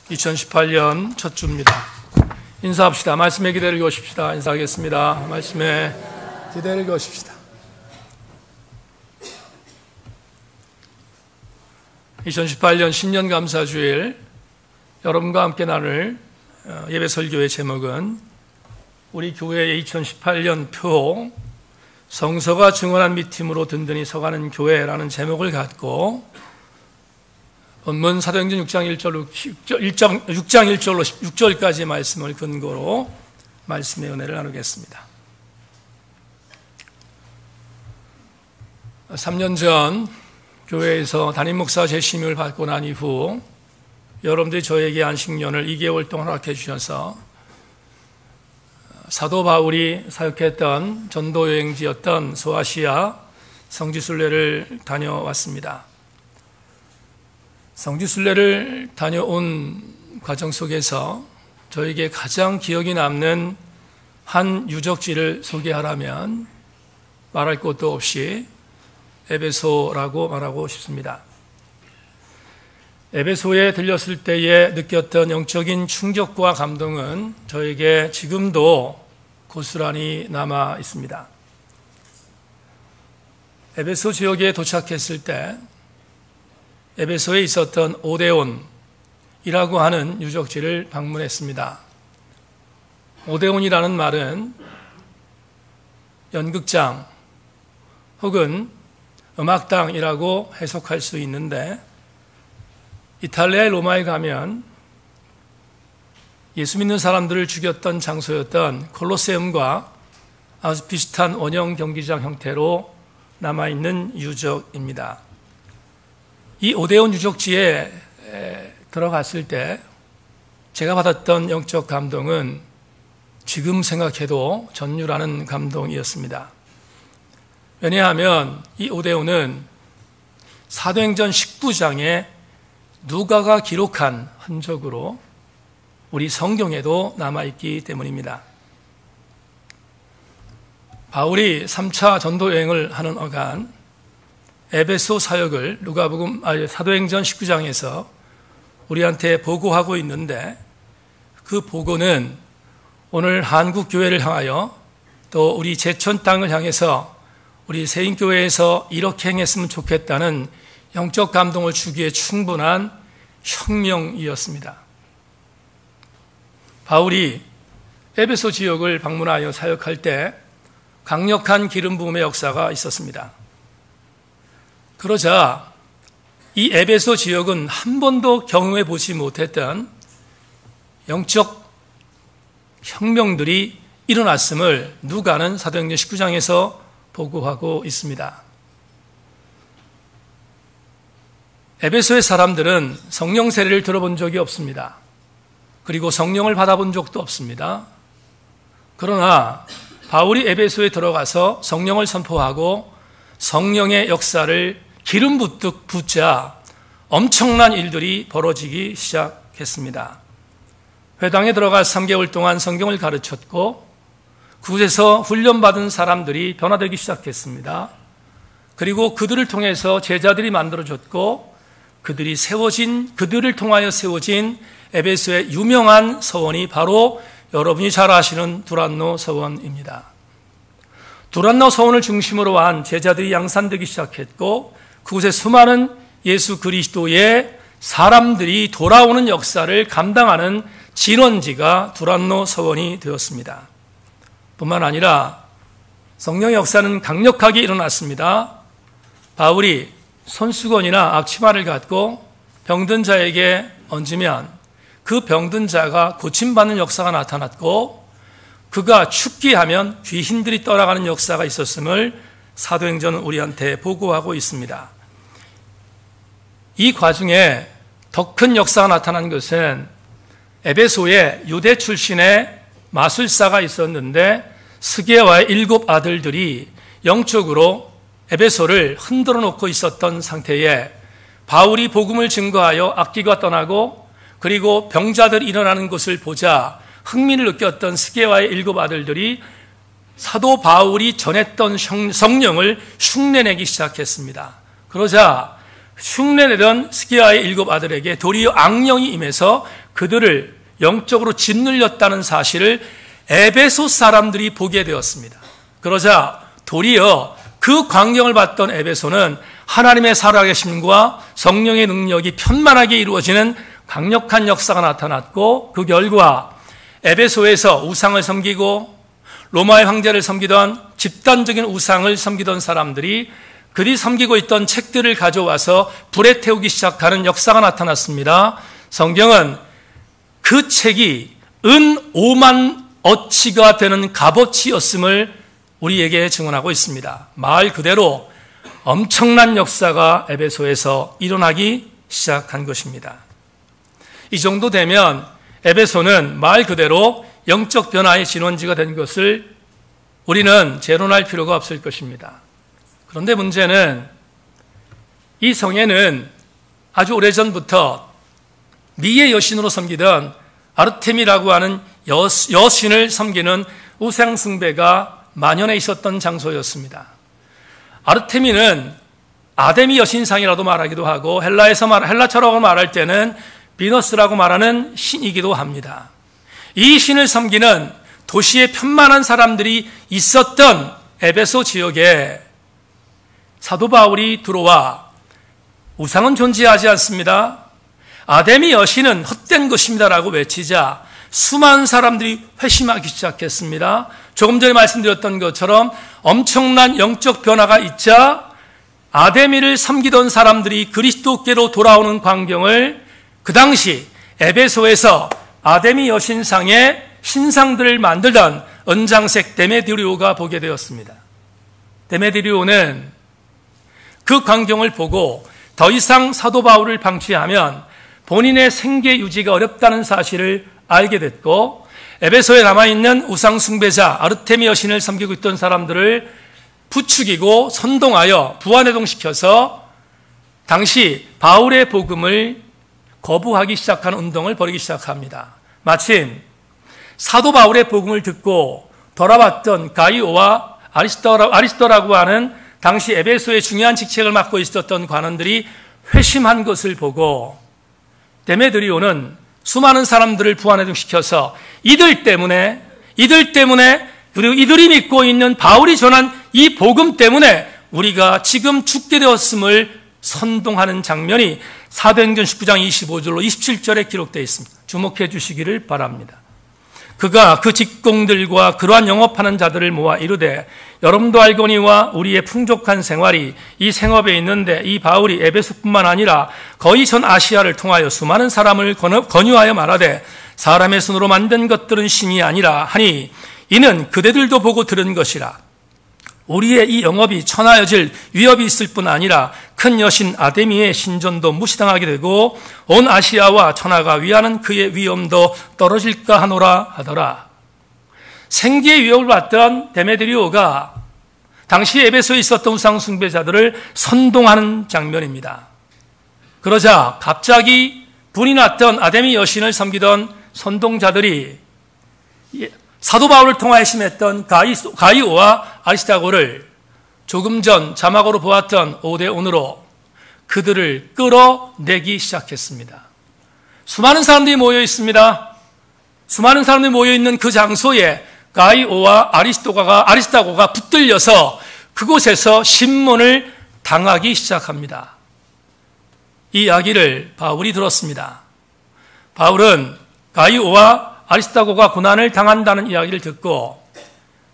2018년 첫 주입니다. 인사합시다. 말씀에 기대를 거십시다. 인사하겠습니다. 말씀에 기대를 거십시다. 2018년 신년감사주일 여러분과 함께 나눌 예배 설교의 제목은 우리 교회의 2018년 표 성서가 증언한 믿음으로 든든히 서가는 교회라는 제목을 갖고 본문 사도행전 6장 1절로 16절까지의 말씀을 근거로 말씀의 은혜를 나누겠습니다. 3년 전 교회에서 담임 목사 재심을 받고 난 이후 여러분들이 저에게 안식년을 2개월 동안 허락해 주셔서 사도 바울이 사역했던 전도 여행지였던 소아시아 성지순례를 다녀왔습니다. 성지순례를 다녀온 과정 속에서 저에게 가장 기억이 남는 한 유적지를 소개하라면 말할 것도 없이 에베소라고 말하고 싶습니다. 에베소에 들렸을 때에 느꼈던 영적인 충격과 감동은 저에게 지금도 고스란히 남아 있습니다. 에베소 지역에 도착했을 때 에베소에 있었던 오데온이라고 하는 유적지를 방문했습니다. 오데온이라는 말은 연극장 혹은 음악당이라고 해석할 수 있는데 이탈리아의 로마에 가면 예수 믿는 사람들을 죽였던 장소였던 콜로세움과 아주 비슷한 원형 경기장 형태로 남아있는 유적입니다. 이 오데온 유적지에 들어갔을 때 제가 받았던 영적 감동은 지금 생각해도 전율하는 감동이었습니다. 왜냐하면 이 오데온은 사도행전 19장에 누가가 기록한 흔적으로 우리 성경에도 남아있기 때문입니다. 바울이 3차 전도 여행을 하는 어간 에베소 사역을 사도행전 19장에서 우리한테 보고하고 있는데 그 보고는 오늘 한국 교회를 향하여 또 우리 제천 땅을 향해서 우리 세인교회에서 이렇게 행했으면 좋겠다는 영적 감동을 주기에 충분한 혁명이었습니다. 바울이 에베소 지역을 방문하여 사역할 때 강력한 기름 부음의 역사가 있었습니다. 그러자 이 에베소 지역은 한 번도 경험해 보지 못했던 영적 혁명들이 일어났음을 누가는 사도행전 19장에서 보고하고 있습니다. 에베소의 사람들은 성령 세례를 들어본 적이 없습니다. 그리고 성령을 받아본 적도 없습니다. 그러나 바울이 에베소에 들어가서 성령을 선포하고 성령의 역사를 기름 붓듯 붓자 엄청난 일들이 벌어지기 시작했습니다. 회당에 들어가 3개월 동안 성경을 가르쳤고 그곳에서 훈련받은 사람들이 변화되기 시작했습니다. 그리고 그들을 통해서 제자들이 만들어졌고 그들을 통하여 세워진 에베소의 유명한 서원이 바로 여러분이 잘 아시는 두란노 서원입니다. 두란노 서원을 중심으로 한 제자들이 양산되기 시작했고 그곳에 수많은 예수 그리스도의 사람들이 돌아오는 역사를 감당하는 진원지가 두란노 서원이 되었습니다. 뿐만 아니라 성령의 역사는 강력하게 일어났습니다. 바울이 손수건이나 앞치마를 갖고 병든 자에게 얹으면 그 병든 자가 고침받는 역사가 나타났고 그가 춥게 하면 귀신들이 떠나가는 역사가 있었음을 사도행전은 우리한테 보고하고 있습니다. 이 과정에 더 큰 역사가 나타난 것은 에베소에 유대 출신의 마술사가 있었는데 스게와의 7 아들들이 영적으로 에베소를 흔들어 놓고 있었던 상태에 바울이 복음을 증거하여 악기가 떠나고 그리고 병자들이 일어나는 것을 보자 흥미를 느꼈던 스게와의 7 아들들이 사도 바울이 전했던 성령을 흉내내기 시작했습니다. 그러자 흉내내던 스기야의 7 아들에게 도리어 악령이 임해서 그들을 영적으로 짓눌렸다는 사실을 에베소 사람들이 보게 되었습니다. 그러자 도리어 그 광경을 봤던 에베소는 하나님의 살아계심과 성령의 능력이 편만하게 이루어지는 강력한 역사가 나타났고, 그 결과 에베소에서 우상을 섬기고 로마의 황제를 섬기던 집단적인 우상을 섬기던 사람들이 그들이 섬기고 있던 책들을 가져와서 불에 태우기 시작하는 역사가 나타났습니다. 성경은 그 책이 은 5만 어치가 되는 값어치였음을 우리에게 증언하고 있습니다. 말 그대로 엄청난 역사가 에베소에서 일어나기 시작한 것입니다. 이 정도 되면 에베소는 말 그대로 영적 변화의 진원지가 된 것을 우리는 재론할 필요가 없을 것입니다. 그런데 문제는 이 성에는 아주 오래전부터 미의 여신으로 섬기던 아르테미라고 하는 여신을 섬기는 우상 숭배가 만연해 있었던 장소였습니다. 아르테미는 아데미 여신상이라도 말하기도 하고 헬라처럼 말할 때는 비너스라고 말하는 신이기도 합니다. 이 신을 섬기는 도시의 편만한 사람들이 있었던 에베소 지역에 사도 바울이 들어와 우상은 존재하지 않습니다. 아데미 여신은 헛된 것입니다라고 외치자 수많은 사람들이 회심하기 시작했습니다. 조금 전에 말씀드렸던 것처럼 엄청난 영적 변화가 있자 아데미를 섬기던 사람들이 그리스도께로 돌아오는 광경을 그 당시 에베소에서 아데미 여신상의 신상들을 만들던 은장색 데메드리오가 보게 되었습니다. 데메드리오는 그 광경을 보고 더 이상 사도 바울을 방치하면 본인의 생계 유지가 어렵다는 사실을 알게 됐고, 에베소에 남아있는 우상 숭배자 아르테미 여신을 섬기고 있던 사람들을 부추기고 선동하여 부안해동시켜서 당시 바울의 복음을 거부하기 시작한 운동을 벌이기 시작합니다. 마침 사도 바울의 복음을 듣고 돌아왔던 가이오와 아리스토라고 하는 당시 에베소의 중요한 직책을 맡고 있었던 관원들이 회심한 것을 보고 데메드리오는 수많은 사람들을 부안해동시켜서 이들 때문에 그리고 이들이 믿고 있는 바울이 전한 이 복음 때문에 우리가 지금 죽게 되었음을 선동하는 장면이 사도행전 19장 25절로 27절에 기록되어 있습니다. 주목해 주시기를 바랍니다. 그가 그 직공들과 그러한 영업하는 자들을 모아 이르되 여러분도 알거니와 우리의 풍족한 생활이 이 생업에 있는데 이 바울이 에베소뿐만 아니라 거의 전 아시아를 통하여 수많은 사람을 권유하여 말하되 사람의 손으로 만든 것들은 신이 아니라 하니 이는 그대들도 보고 들은 것이라. 우리의 이 영업이 천하여질 위협이 있을 뿐 아니라 큰 여신 아데미의 신전도 무시당하게 되고 온 아시아와 천하가 위하는 그의 위엄도 떨어질까 하노라 하더라. 생계의 위협을 받던 데메드리오가 당시 에베소에 있었던 우상 숭배자들을 선동하는 장면입니다. 그러자 갑자기 불이 났던 아데미 여신을 섬기던 선동자들이 사도 바울을 통하여 심했던 가이오와 아리스타고를 조금 전 자막으로 보았던 오데온으로 그들을 끌어내기 시작했습니다. 수많은 사람들이 모여 있습니다. 수많은 사람들이 모여 있는 그 장소에 가이오와 아리스타고가 붙들려서 그곳에서 신문을 당하기 시작합니다. 이 이야기를 바울이 들었습니다. 바울은 가이오와 아리스타고가 고난을 당한다는 이야기를 듣고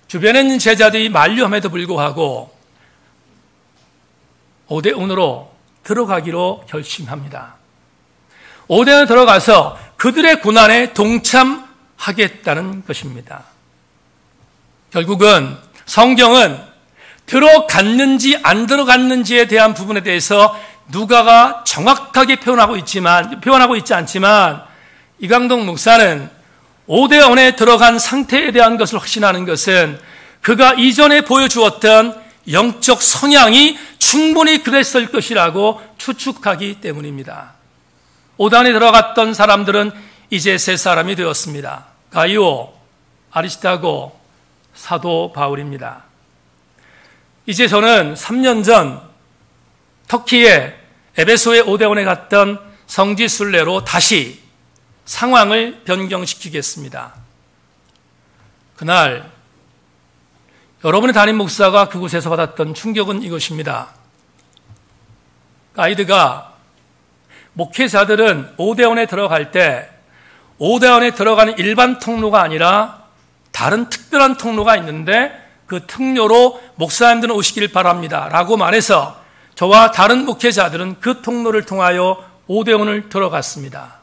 주변에 있는 제자들이 만류함에도 불구하고 오데온으로 들어가기로 결심합니다. 오데온에 들어가서 그들의 고난에 동참하겠다는 것입니다. 결국은 성경은 들어갔는지 안 들어갔는지에 대한 부분에 대해서 누가가 정확하게 표현하고 있지 않지만 이강동 목사는 오데온에 들어간 상태에 대한 것을 확신하는 것은 그가 이전에 보여주었던 영적 성향이 충분히 그랬을 것이라고 추측하기 때문입니다. 오데온에 들어갔던 사람들은 이제 세 사람이 되었습니다. 가이오, 아리스타고, 사도 바울입니다. 이제 저는 3년 전 터키의 에베소의 오데온에 갔던 성지순례로 다시 상황을 변경시키겠습니다. 그날 여러분의 담임 목사가 그곳에서 받았던 충격은 이것입니다. 가이드가 목회자들은 오데온에 들어갈 때 오데온에 들어가는 일반 통로가 아니라 다른 특별한 통로가 있는데 그 통로로 목사님들은 오시길 바랍니다 라고 말해서 저와 다른 목회자들은 그 통로를 통하여 오데온을 들어갔습니다.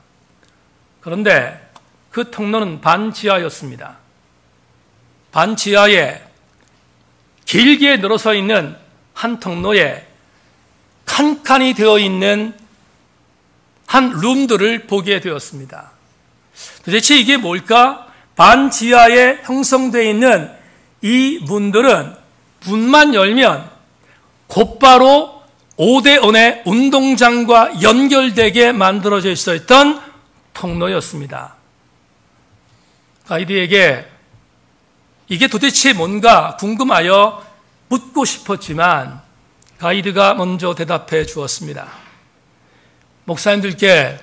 그런데 그 통로는 반지하였습니다. 반지하에 길게 늘어서 있는 한 통로에 칸칸이 되어 있는 한 룸들을 보게 되었습니다. 도대체 이게 뭘까? 반지하에 형성되어 있는 이 문들은 문만 열면 곧바로 오데온의 운동장과 연결되게 만들어져 있었던 통로였습니다. 가이드에게 이게 도대체 뭔가 궁금하여 묻고 싶었지만 가이드가 먼저 대답해 주었습니다. 목사님들께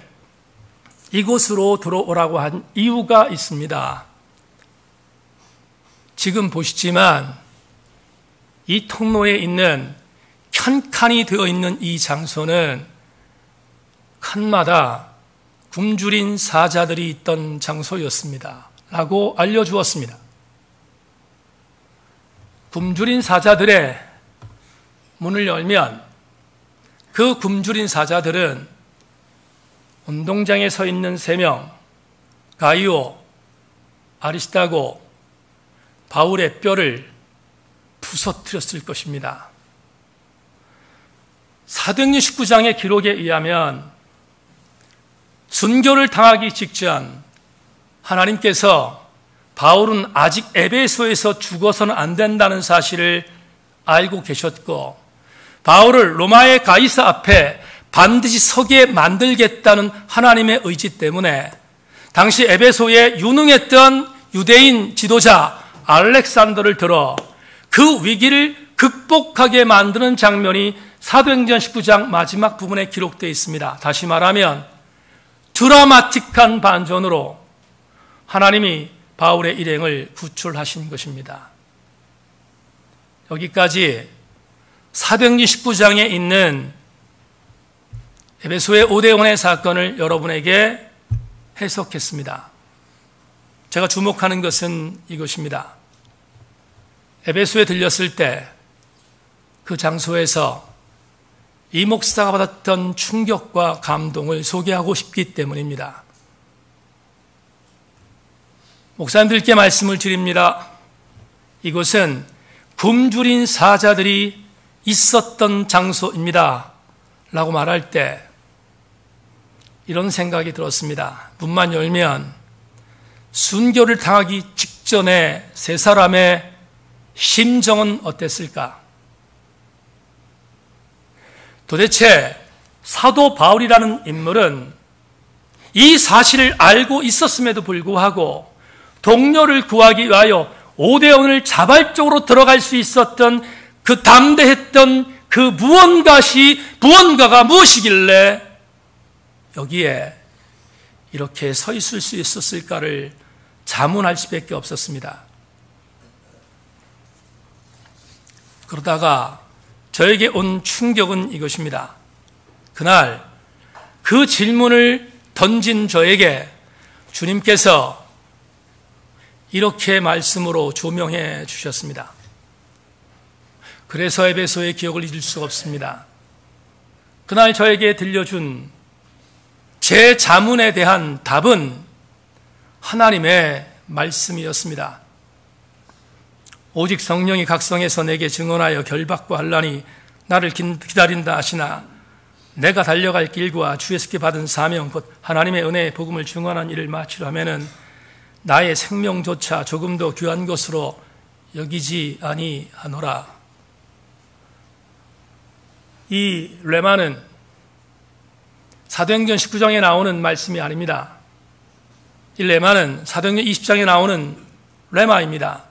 이곳으로 들어오라고 한 이유가 있습니다. 지금 보시지만 이 통로에 있는 칸칸이 되어 있는 이 장소는 칸마다 굶주린 사자들이 있던 장소였습니다. 라고 알려주었습니다. 굶주린 사자들의 문을 열면 그 굶주린 사자들은 운동장에 서 있는 3명, 가이오, 아리스타고, 바울의 뼈를 부서뜨렸을 것입니다. 사도행전 19장의 기록에 의하면 순교를 당하기 직전 하나님께서 바울은 아직 에베소에서 죽어서는 안 된다는 사실을 알고 계셨고 바울을 로마의 가이사 앞에 반드시 서게 만들겠다는 하나님의 의지 때문에 당시 에베소에 유능했던 유대인 지도자 알렉산더를 들어 그 위기를 극복하게 만드는 장면이 사도행전 19장 마지막 부분에 기록되어 있습니다. 다시 말하면 드라마틱한 반전으로 하나님이 바울의 일행을 구출하신 것입니다. 여기까지 사도행전 19장에 있는 에베소의 오데온의 사건을 여러분에게 해석했습니다. 제가 주목하는 것은 이것입니다. 에베소에 들렸을 때 그 장소에서 이 목사가 받았던 충격과 감동을 소개하고 싶기 때문입니다. 목사님들께 말씀을 드립니다. 이곳은 굶주린 사자들이 있었던 장소입니다. 라고 말할 때 이런 생각이 들었습니다. 문만 열면 순교를 당하기 직전에 3사람의 심정은 어땠을까? 도대체 사도 바울이라는 인물은 이 사실을 알고 있었음에도 불구하고 동료를 구하기 위하여 오데온을 자발적으로 들어갈 수 있었던 그 담대했던 그 무언가가 무엇이길래 여기에 이렇게 서 있을 수 있었을까를 자문할 수밖에 없었습니다. 그러다가 저에게 온 충격은 이것입니다. 그날 그 질문을 던진 저에게 주님께서 이렇게 말씀으로 조명해 주셨습니다. 그래서 에베소의 기억을 잊을 수가 없습니다. 그날 저에게 들려준 제 자문에 대한 답은 하나님의 말씀이었습니다. 오직 성령이 각성해서 내게 증언하여 결박과 환난이 나를 기다린다 하시나 내가 달려갈 길과 주에서 받은 사명 곧 하나님의 은혜의 복음을 증언한 일을 마치려 하면은 나의 생명조차 조금도 귀한 것으로 여기지 아니하노라. 이 레마는 사도행전 19장에 나오는 말씀이 아닙니다. 이 레마는 사도행전 20장에 나오는 레마입니다.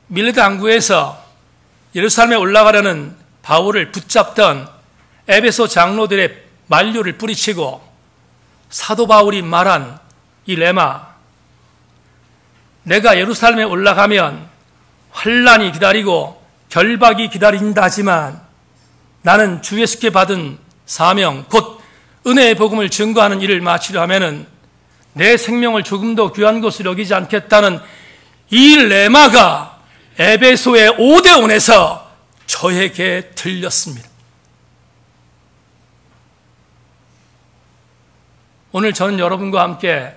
밀레트 항구에서 예루살렘에 올라가려는 바울을 붙잡던 에베소 장로들의 만류를 뿌리치고 사도 바울이 말한 이 레마, 내가 예루살렘에 올라가면 환난이 기다리고 결박이 기다린다 하지만 나는 주 예수께 받은 사명, 곧 은혜의 복음을 증거하는 일을 마치려 하면은 내 생명을 조금도 귀한 것으로 여기지 않겠다는 이 레마가 에베소의 오데온에서 저에게 들렸습니다. 오늘 저는 여러분과 함께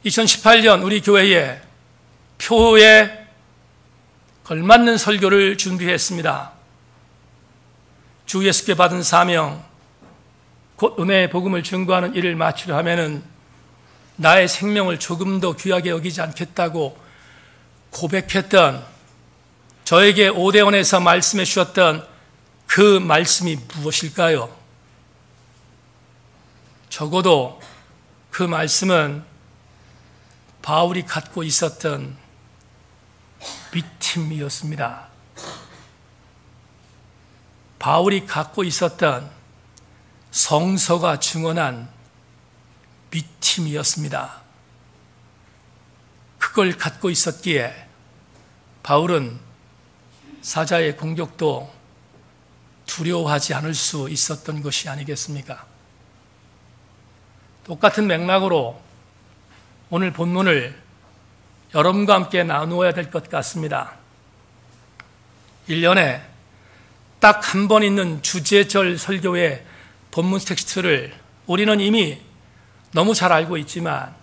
2018년 우리 교회에 표에 걸맞는 설교를 준비했습니다. 주 예수께 받은 사명, 곧 은혜의 복음을 증거하는 일을 마치려 하면은 나의 생명을 조금 더 귀하게 여기지 않겠다고 고백했던, 저에게 오데온에서 말씀해 주셨던 그 말씀이 무엇일까요? 적어도 그 말씀은 바울이 갖고 있었던 믿음이었습니다. 바울이 갖고 있었던 성서가 증언한 믿음이었습니다. 그걸 갖고 있었기에 바울은 사자의 공격도 두려워하지 않을 수 있었던 것이 아니겠습니까? 똑같은 맥락으로 오늘 본문을 여러분과 함께 나누어야 될 것 같습니다. 1년에 딱 한 번 있는 주제절 설교의 본문 텍스트를 우리는 이미 너무 잘 알고 있지만,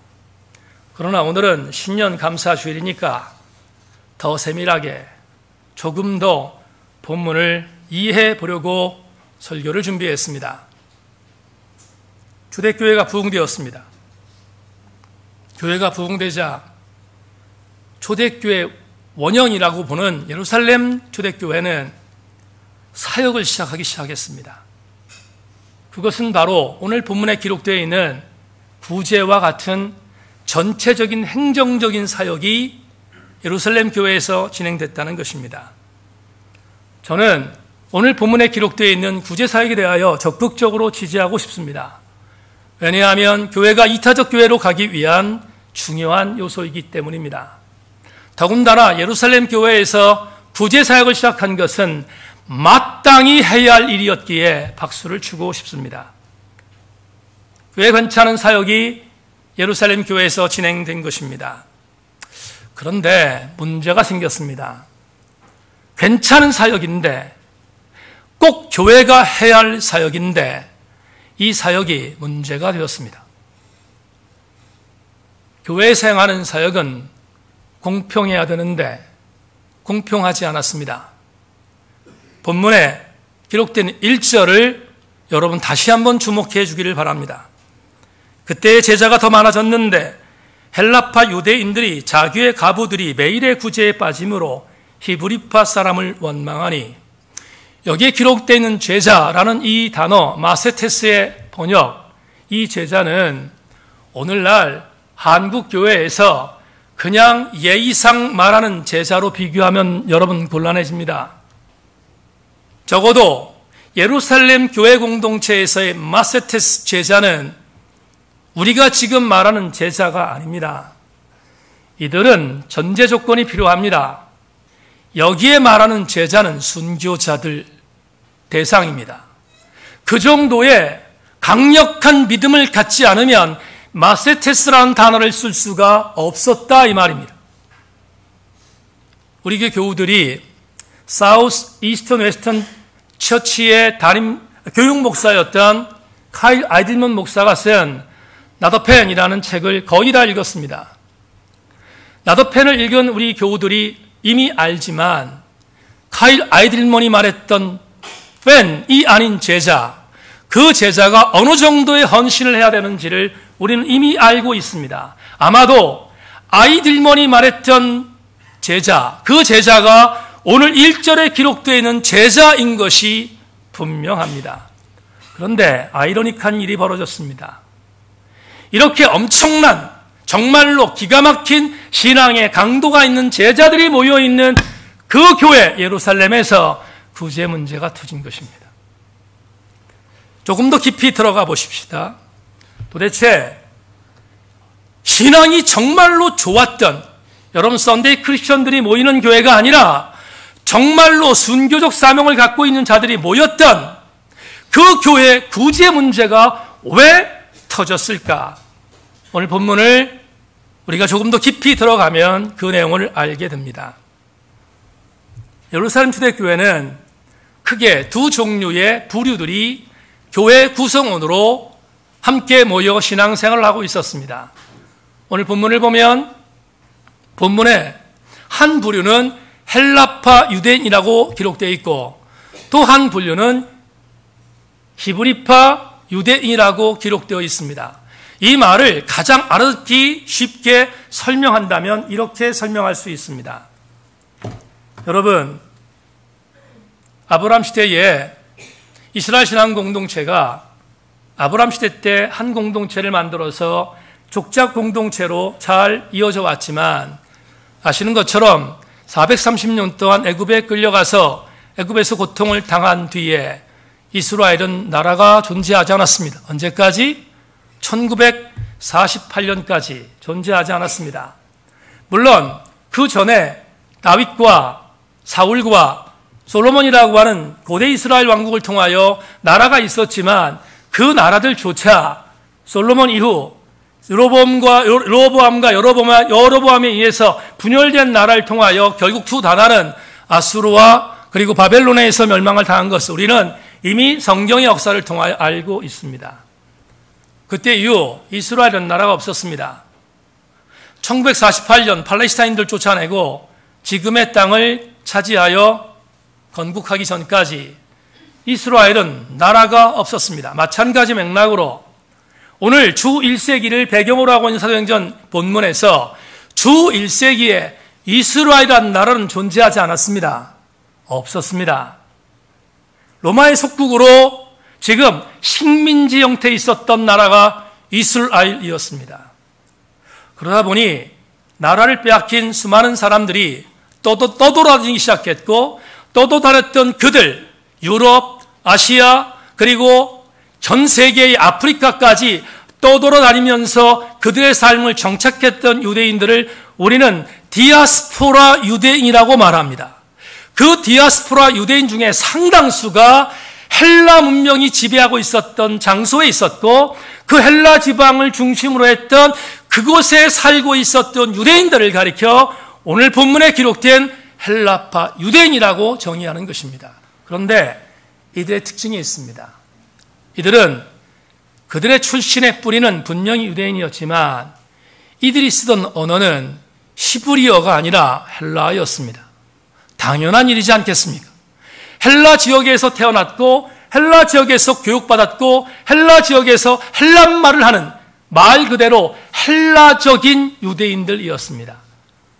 그러나 오늘은 신년 감사 주일이니까 더 세밀하게 조금 더 본문을 이해해 보려고 설교를 준비했습니다. 초대교회가 부흥되었습니다. 교회가 부흥되자 초대교회 원형이라고 보는 예루살렘 초대교회는 사역을 시작하기 시작했습니다. 그것은 바로 오늘 본문에 기록되어 있는 구제와 같은 전체적인 행정적인 사역이 예루살렘 교회에서 진행됐다는 것입니다. 저는 오늘 본문에 기록되어 있는 구제 사역에 대하여 적극적으로 지지하고 싶습니다. 왜냐하면 교회가 이타적 교회로 가기 위한 중요한 요소이기 때문입니다. 더군다나 예루살렘 교회에서 구제 사역을 시작한 것은 마땅히 해야 할 일이었기에 박수를 주고 싶습니다. 꽤 괜찮은 사역이 예루살렘 교회에서 진행된 것입니다. 그런데 문제가 생겼습니다. 괜찮은 사역인데, 꼭 교회가 해야 할 사역인데 이 사역이 문제가 되었습니다. 교회에서 행하는 사역은 공평해야 되는데 공평하지 않았습니다. 본문에 기록된 1절을 여러분 다시 한번 주목해 주기를 바랍니다. 그때의 제자가 더 많아졌는데 헬라파 유대인들이 자기의 가부들이 매일의 구제에 빠짐으로 히브리파 사람을 원망하니, 여기에 기록되어 있는 제자라는 이 단어 마세테스의 번역, 이 제자는 오늘날 한국 교회에서 그냥 예의상 말하는 제자로 비교하면 여러분 곤란해집니다. 적어도 예루살렘 교회 공동체에서의 마세테스 제자는 우리가 지금 말하는 제자가 아닙니다. 이들은 전제 조건이 필요합니다. 여기에 말하는 제자는 순교자들 대상입니다. 그 정도의 강력한 믿음을 갖지 않으면 마세테스라는 단어를 쓸 수가 없었다 이 말입니다. 우리 교우들이 사우스 이스턴 웨스턴 처치의 담임 교육 목사였던 카일 아이들먼 목사가 쓴 나더펜이라는 책을 거의 다 읽었습니다. 나더펜을 읽은 우리 교우들이 이미 알지만 카일 아이들먼이 말했던 팬이 아닌 제자, 그 제자가 어느 정도의 헌신을 해야 되는지를 우리는 이미 알고 있습니다. 아마도 아이들먼이 말했던 제자, 그 제자가 오늘 1절에 기록되어 있는 제자인 것이 분명합니다. 그런데 아이러니한 일이 벌어졌습니다. 이렇게 엄청난, 정말로 기가 막힌 신앙의 강도가 있는 제자들이 모여있는 그 교회 예루살렘에서 구제 문제가 터진 것입니다. 조금 더 깊이 들어가 보십시다. 도대체 신앙이 정말로 좋았던, 여러분 썬데이 크리스천들이 모이는 교회가 아니라 정말로 순교적 사명을 갖고 있는 자들이 모였던 그 교회의 구제의 문제가 왜 터졌을까? 오늘 본문을 우리가 조금 더 깊이 들어가면 그 내용을 알게 됩니다. 예루살렘 초대교회는 크게 두 종류의 부류들이 교회 구성원으로 함께 모여 신앙생활을 하고 있었습니다. 오늘 본문을 보면 본문에 한 부류는 헬라파 유대인이라고 기록되어 있고 또 한 부류는 히브리파 유대인이라고 기록되어 있습니다. 이 말을 가장 알아듣기 쉽게 설명한다면 이렇게 설명할 수 있습니다. 여러분, 아브라함 시대에 이스라엘 신앙 공동체가 아브라함 시대 때 한 공동체를 만들어서 족작 공동체로 잘 이어져 왔지만 아시는 것처럼 430년 동안 애굽에 끌려가서 애굽에서 고통을 당한 뒤에 이스라엘은 나라가 존재하지 않았습니다. 언제까지? 1948년까지 존재하지 않았습니다. 물론 그 전에 다윗과 사울과 솔로몬이라고 하는 고대 이스라엘 왕국을 통하여 나라가 있었지만 그 나라들조차 솔로몬 이후 여로보암과 여로보암에 의해서 분열된 나라를 통하여 결국 두 나라는 아수르와 그리고 바벨론에 의해서 멸망을 당한 것을 우리는 이미 성경의 역사를 통하여 알고 있습니다. 그때 이후 이스라엘은 나라가 없었습니다. 1948년 팔레스타인들 쫓아내고 지금의 땅을 차지하여 건국하기 전까지 이스라엘은 나라가 없었습니다. 마찬가지 맥락으로 오늘 주 1세기를 배경으로 하고 있는 사도행전 본문에서 주 1세기에 이스라엘이라는 나라는 존재하지 않았습니다. 없었습니다. 로마의 속국으로 지금 식민지 형태에 있었던 나라가 이스라엘이었습니다. 그러다 보니 나라를 빼앗긴 수많은 사람들이 떠돌아다니기 시작했고 떠돌아다녔던 그들, 유럽, 아시아 그리고 전 세계의 아프리카까지 떠돌아다니면서 그들의 삶을 정착했던 유대인들을 우리는 디아스포라 유대인이라고 말합니다. 그 디아스포라 유대인 중에 상당수가 헬라 문명이 지배하고 있었던 장소에 있었고 그 헬라 지방을 중심으로 했던 그곳에 살고 있었던 유대인들을 가리켜 오늘 본문에 기록된 헬라파 유대인이라고 정의하는 것입니다. 그런데 이들의 특징이 있습니다. 이들은 그들의 출신의 뿌리는 분명히 유대인이었지만 이들이 쓰던 언어는 히브리어가 아니라 헬라어였습니다. 당연한 일이지 않겠습니까? 헬라 지역에서 태어났고 헬라 지역에서 교육받았고 헬라 지역에서 헬란말을 하는 말 그대로 헬라적인 유대인들이었습니다.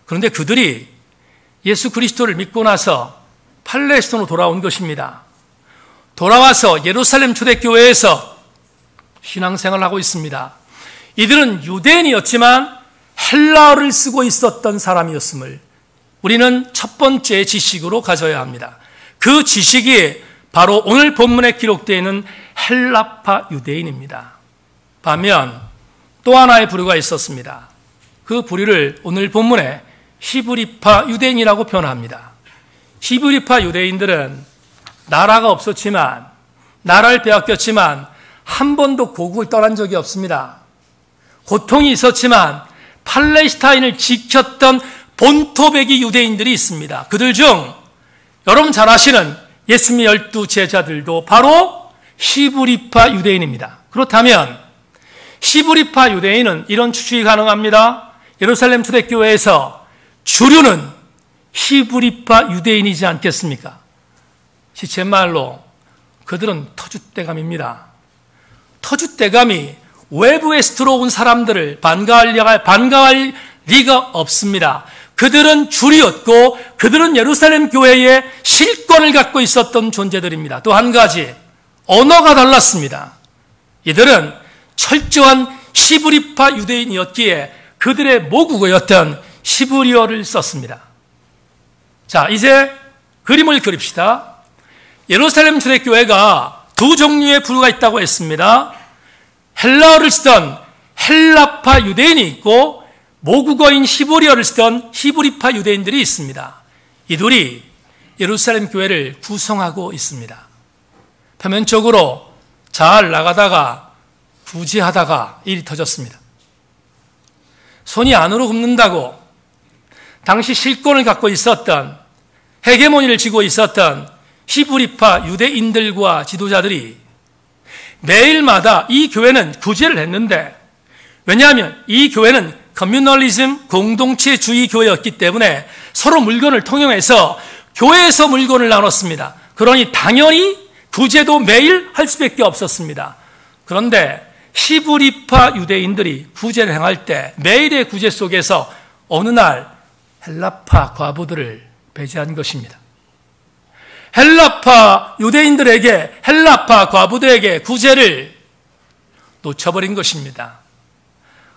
그런데 그들이 예수 그리스도를 믿고 나서 팔레스타인으로 돌아온 것입니다. 돌아와서 예루살렘 초대교회에서 신앙생활을 하고 있습니다. 이들은 유대인이었지만 헬라어를 쓰고 있었던 사람이었음을 우리는 첫 번째 지식으로 가져야 합니다. 그 지식이 바로 오늘 본문에 기록되어 있는 헬라파 유대인입니다. 반면 또 하나의 부류가 있었습니다. 그 부류를 오늘 본문에 히브리파 유대인이라고 표현합니다. 히브리파 유대인들은 나라가 없었지만 나라를 빼앗겼지만 한 번도 고국을 떠난 적이 없습니다. 고통이 있었지만 팔레스타인을 지켰던 본토백이 유대인들이 있습니다. 그들 중 여러분 잘 아시는 예수님의 12 제자들도 바로 히브리파 유대인입니다. 그렇다면 히브리파 유대인은 이런 추측이 가능합니다. 예루살렘 초대교회에서 주류는 히브리파 유대인이지 않겠습니까? 시쳇말로 그들은 터줏대감입니다. 터줏대감이 외부에서 들어온 사람들을 반가워할 리가 없습니다. 그들은 줄이었고 그들은 예루살렘 교회의 실권을 갖고 있었던 존재들입니다. 또 한 가지, 언어가 달랐습니다. 이들은 철저한 히브리파 유대인이었기에 그들의 모국어였던 히브리어를 썼습니다. 자, 이제 그림을 그립시다. 예루살렘 초대교회가 두 종류의 부류가 있다고 했습니다. 헬라어를 쓰던 헬라파 유대인이 있고 모국어인 히브리어를 쓰던 히브리파 유대인들이 있습니다. 이들이 예루살렘 교회를 구성하고 있습니다. 표면적으로 잘 나가다가 구제하다가 일이 터졌습니다. 손이 안으로 굽는다고 당시 실권을 갖고 있었던, 헤게모니를 쥐고 있었던 히브리파 유대인들과 지도자들이 매일마다 이 교회는 구제를 했는데, 왜냐하면 이 교회는 커뮤널리즘, 공동체주의 교회였기 때문에 서로 물건을 통용해서 교회에서 물건을 나눴습니다. 그러니 당연히 구제도 매일 할 수밖에 없었습니다. 그런데 히브리파 유대인들이 구제를 행할 때 매일의 구제 속에서 어느 날 헬라파 과부들을 배제한 것입니다. 헬라파 유대인들에게, 헬라파 과부들에게 구제를 놓쳐버린 것입니다.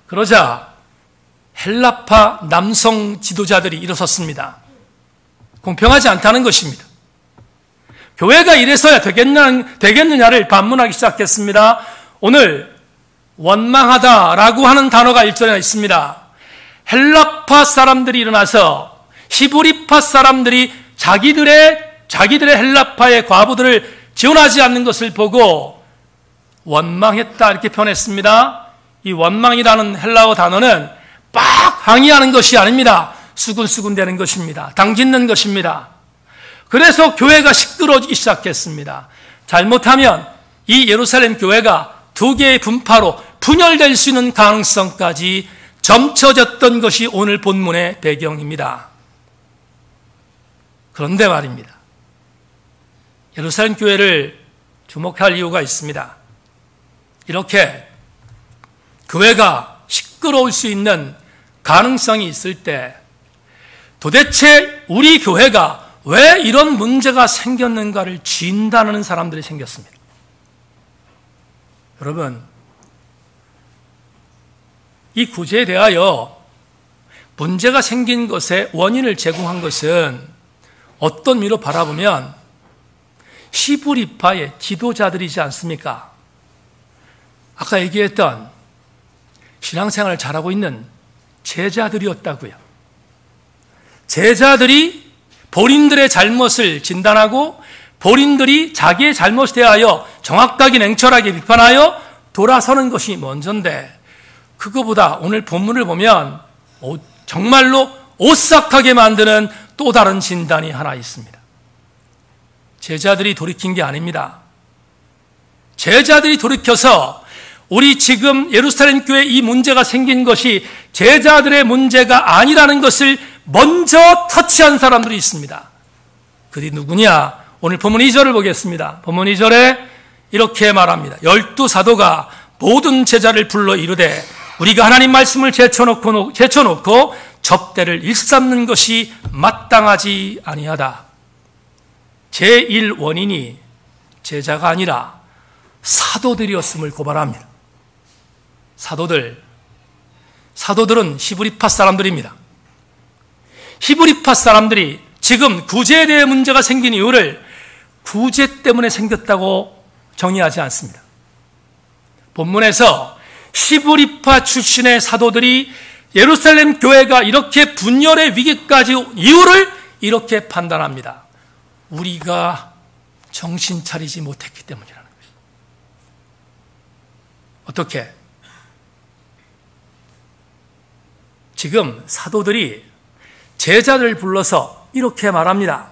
그러자 헬라파 남성 지도자들이 일어섰습니다. 공평하지 않다는 것입니다. 교회가 이래서야 되겠느냐를 반문하기 시작했습니다. 오늘 원망하다라고 하는 단어가 1절에 있습니다. 헬라파 사람들이 일어나서 히브리파 사람들이 자기들의 헬라파의 과부들을 지원하지 않는 것을 보고 원망했다, 이렇게 표현했습니다. 이 원망이라는 헬라어 단어는 빡 항의하는 것이 아닙니다. 수군수군 되는 것입니다. 당짓는 것입니다. 그래서 교회가 시끄러워지기 시작했습니다. 잘못하면 이 예루살렘 교회가 두 개의 분파로 분열될 수 있는 가능성까지 점쳐졌던 것이 오늘 본문의 배경입니다. 그런데 말입니다. 예루살렘 교회를 주목할 이유가 있습니다. 이렇게 교회가 시끄러울 수 있는 가능성이 있을 때 도대체 우리 교회가 왜 이런 문제가 생겼는가를 진단하는 사람들이 생겼습니다. 여러분, 이 구제에 대하여 문제가 생긴 것의 원인을 제공한 것은 어떤 미로 바라보면 히브리파의 지도자들이지 않습니까? 아까 얘기했던 신앙생활을 잘하고 있는 제자들이었다고요. 제자들이 본인들의 잘못을 진단하고 본인들이 자기의 잘못에 대하여 정확하게 냉철하게 비판하여 돌아서는 것이 먼저인데, 그거보다 오늘 본문을 보면 정말로 오싹하게 만드는 또 다른 진단이 하나 있습니다. 제자들이 돌이킨 게 아닙니다. 제자들이 돌이켜서 우리 지금 예루살렘 교회 이 문제가 생긴 것이 제자들의 문제가 아니라는 것을 먼저 터치한 사람들이 있습니다. 그들이 누구냐? 오늘 본문 2절을 보겠습니다. 본문 2절에 이렇게 말합니다. 12사도가 모든 제자를 불러 이르되 우리가 하나님 말씀을 제쳐놓고 접대를 일삼는 것이 마땅하지 아니하다. 제1 원인이 제자가 아니라 사도들이었음을 고발합니다. 사도들은 히브리파 사람들입니다. 히브리파 사람들이 지금 구제에 대해 문제가 생긴 이유를 구제 때문에 생겼다고 정의하지 않습니다. 본문에서 히브리파 출신의 사도들이 예루살렘 교회가 이렇게 분열의 위기까지 이유를 이렇게 판단합니다. 우리가 정신 차리지 못했기 때문이라는 것입니다. 어떻게? 지금 사도들이 제자들을 불러서 이렇게 말합니다.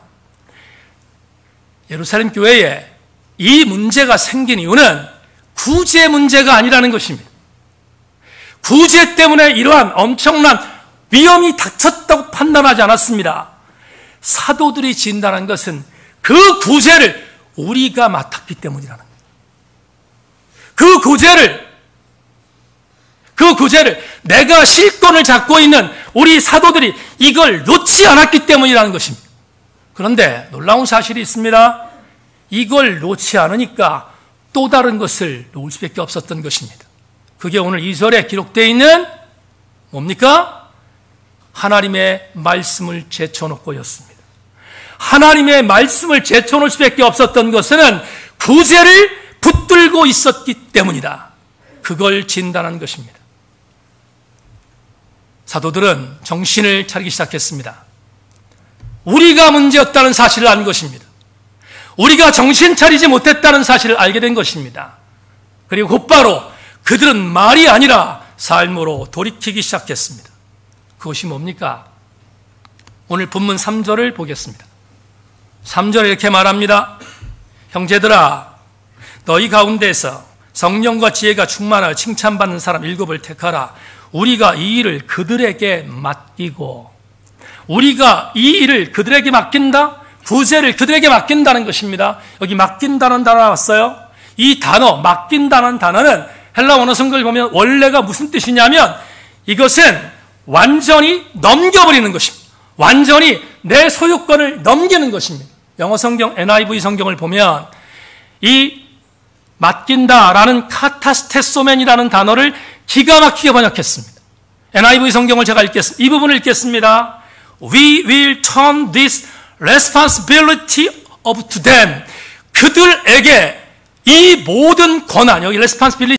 예루살렘 교회에 이 문제가 생긴 이유는 구제 문제가 아니라는 것입니다. 구제 때문에 이러한 엄청난 위험이 닥쳤다고 판단하지 않았습니다. 사도들이 진단한 것은 그 구제를 우리가 맡았기 때문이라는 거예요. 그 구제를 내가 실권을 잡고 있는 우리 사도들이 이걸 놓지 않았기 때문이라는 것입니다. 그런데 놀라운 사실이 있습니다. 이걸 놓지 않으니까 또 다른 것을 놓을 수밖에 없었던 것입니다. 그게 오늘 2절에 기록되어 있는 뭡니까? 하나님의 말씀을 제쳐놓고였습니다. 하나님의 말씀을 제쳐놓을 수밖에 없었던 것은 구제를 붙들고 있었기 때문이다. 그걸 진단한 것입니다. 사도들은 정신을 차리기 시작했습니다. 우리가 문제였다는 사실을 안 것입니다. 우리가 정신 차리지 못했다는 사실을 알게 된 것입니다. 그리고 곧바로 그들은 말이 아니라 삶으로 돌이키기 시작했습니다. 그것이 뭡니까? 오늘 본문 3절을 보겠습니다. 3절에 이렇게 말합니다. 형제들아, 너희 가운데서 성령과 지혜가 충만하여 칭찬받는 사람 7을 택하라. 우리가 이 일을 그들에게 맡기고, 우리가 이 일을 그들에게 맡긴다? 부재를 그들에게 맡긴다는 것입니다. 여기 맡긴다는 단어가 왔어요. 이 단어, 맡긴다는 단어는 헬라 원어 성경을 보면 원래가 무슨 뜻이냐면 이것은 완전히 넘겨버리는 것입니다. 완전히 내 소유권을 넘기는 것입니다. 영어 성경 NIV 성경을 보면 이 맡긴다라는 카타스테소멘이라는 단어를 기가 막히게 번역했습니다. NIV 성경을 제가 읽겠습니다. 이 부분을 읽겠습니다. We will turn this responsibility over to them. 그들에게 이 모든 권한, 여기 responsibility